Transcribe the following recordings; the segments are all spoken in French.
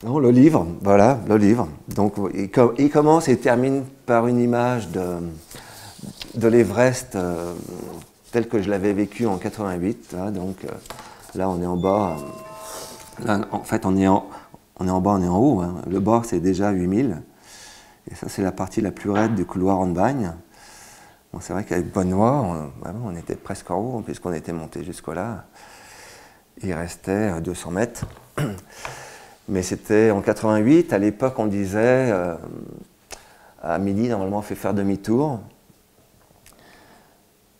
Non, le livre, voilà, le livre. Donc, il commence et termine par une image de l'Everest tel que je l'avais vécu en 88. Hein, donc, là, on est en bas. Là, en fait, on est en bas, on est en haut. Hein. Le bord, c'est déjà 8000. Et ça, c'est la partie la plus raide du couloir en bagne. Bon, c'est vrai qu'avec Benoît, on était presque en haut, puisqu'on était monté jusque-là. Il restait 200 mètres. Mais c'était en 88. À l'époque, on disait à midi, normalement, on fait faire demi-tour.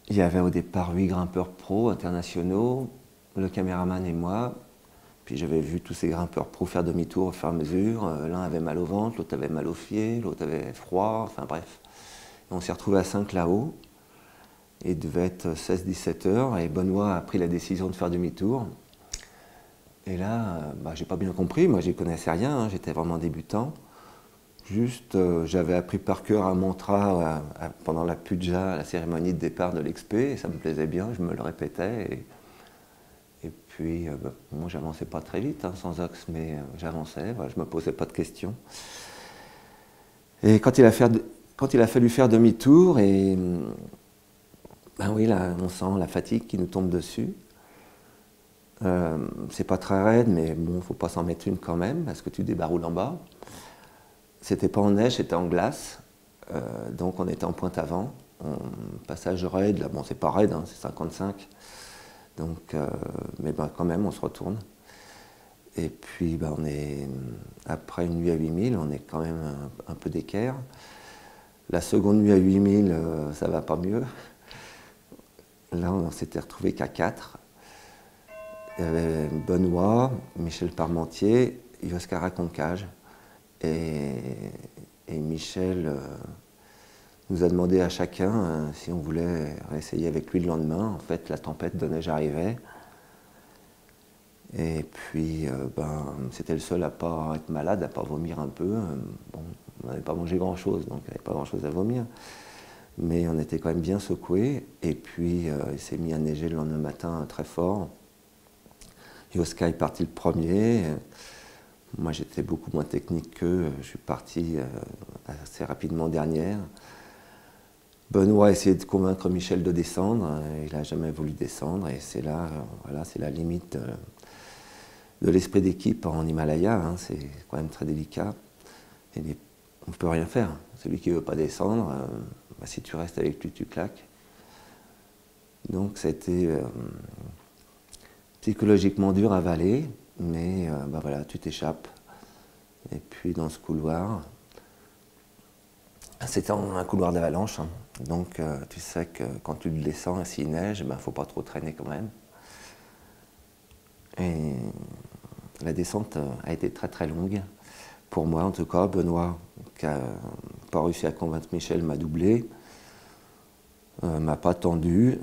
Il y avait au départ 8 grimpeurs pro internationaux, le caméraman et moi. Puis j'avais vu tous ces grimpeurs pro faire demi-tour au fur et à mesure. L'un avait mal au ventre, l'autre avait mal aux pieds, l'autre avait froid, enfin bref. Et on s'est retrouvés à 5 là-haut. Il devait être 16-17 heures et Benoît a pris la décision de faire demi-tour. Et là, j'ai pas bien compris, moi j'y connaissais rien, hein, j'étais vraiment débutant. Juste, j'avais appris par cœur un mantra pendant la puja, la cérémonie de départ de l'expé, et ça me plaisait bien, je me le répétais. Et puis, moi j'avançais pas très vite, hein, sans axe, mais j'avançais, voilà, je me posais pas de questions. Et quand il a fallu faire demi-tour, et ben oui, là, on sent la fatigue qui nous tombe dessus. C'est pas très raide, mais bon, faut pas s'en mettre une quand même, parce que tu débaroules en bas. C'était pas en neige, c'était en glace. Donc on était en pointe avant. Passage raide, là, bon, c'est pas raide, hein, c'est 55. Donc, mais quand même, on se retourne. Et puis, on est, après une nuit à 8000, on est quand même un peu d'équerre. La seconde nuit à 8000, ça va pas mieux. Là, on s'était retrouvé qu'à 4. Il y avait Benoît, Michel Parmentier, Oscar Aconcage. Et Michel nous a demandé à chacun si on voulait réessayer avec lui le lendemain. En fait, la tempête de neige arrivait. Et puis, c'était le seul à ne pas être malade, à ne pas vomir un peu. Bon, on n'avait pas mangé grand-chose, donc il n'y avait pas grand-chose à vomir. Mais on était quand même bien secoués. Et puis, il s'est mis à neiger le lendemain matin très fort. Yoska est parti le premier. Moi, j'étais beaucoup moins technique qu'eux. Je suis parti assez rapidement dernière. Benoît a essayé de convaincre Michel de descendre. Il n'a jamais voulu descendre. Et c'est là, voilà, c'est la limite de l'esprit d'équipe en Himalaya. Hein. C'est quand même très délicat. Et on ne peut rien faire. Celui qui ne veut pas descendre, si tu restes avec lui, tu claques. Donc, ça a été psychologiquement dur à avaler. Mais voilà, tu t'échappes. Et puis dans ce couloir, c'était un couloir d'avalanche. Hein. Donc tu sais que quand tu le descends, s'il neige, il ne faut pas trop traîner quand même. Et la descente a été très très longue. Pour moi en tout cas, Benoît, qui n'a pas réussi à convaincre Michel, m'a doublé. M'a pas tendu.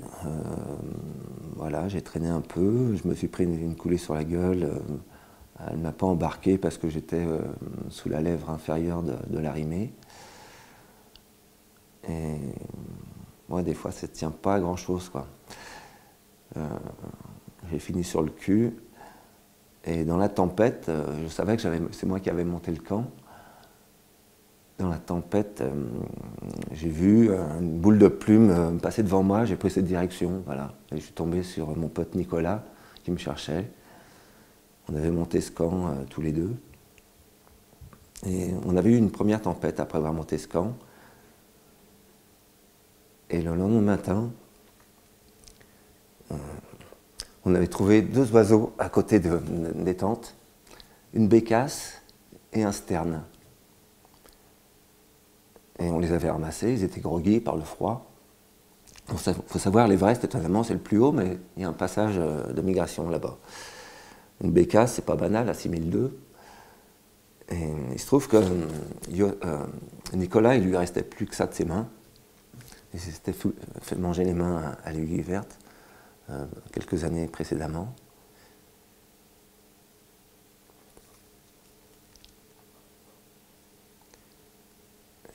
Voilà, j'ai traîné un peu. Je me suis pris une coulée sur la gueule. Elle ne m'a pas embarqué parce que j'étais sous la lèvre inférieure de l'arrimée. Et moi, des fois, ça ne tient pas à grand-chose, quoi. J'ai fini sur le cul. Et dans la tempête, je savais que c'est moi qui avais monté le camp. Dans la tempête, j'ai vu une boule de plume passer devant moi. J'ai pris cette direction, voilà. Et je suis tombé sur mon pote Nicolas qui me cherchait. On avait monté ce camp tous les deux. Et on avait eu une première tempête après avoir monté ce camp. Et le lendemain matin, on avait trouvé 2 oiseaux à côté des tentes, une bécasse et un sterne. Et on les avait ramassés, ils étaient groggy par le froid. Il faut savoir, l'Everest, étonnamment, c'est le plus haut, mais il y a un passage de migration là-bas. Une bécasse, c'est pas banal, à 6002. Et il se trouve que Nicolas, il lui restait plus que ça de ses mains. Il s'était fait manger les mains à l'aiguille verte quelques années précédemment.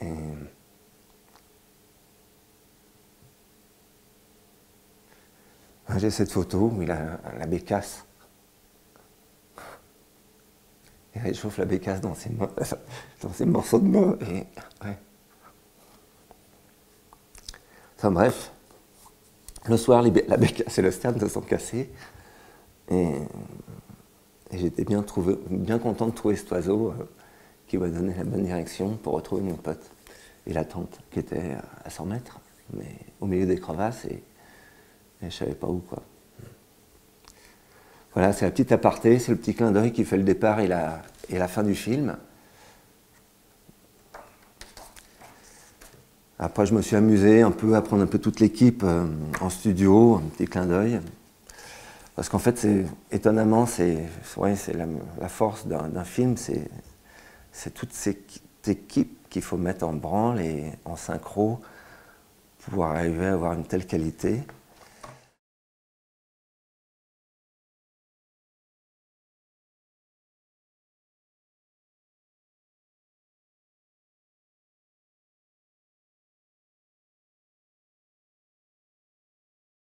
Et j'ai cette photo où il a la bécasse. il réchauffe la bécasse dans ses mains, dans ses morceaux de main. Et, ouais. Enfin bref, le soir, la bécasse et le sterne se sont cassés. Et j'étais bien content de trouver cet oiseau qui m'a donné la bonne direction pour retrouver mon pote et la tente qui était à 100 mètres, mais au milieu des crevasses et je ne savais pas où, quoi. Voilà, c'est la petite aparté, c'est le petit clin d'œil qui fait le départ et la fin du film. Après, je me suis amusé un peu à prendre un peu toute l'équipe en studio, un petit clin d'œil. Parce qu'en fait, étonnamment, c'est la force d'un film, c'est toute cette équipe qu'il faut mettre en branle et en synchro pour arriver à avoir une telle qualité.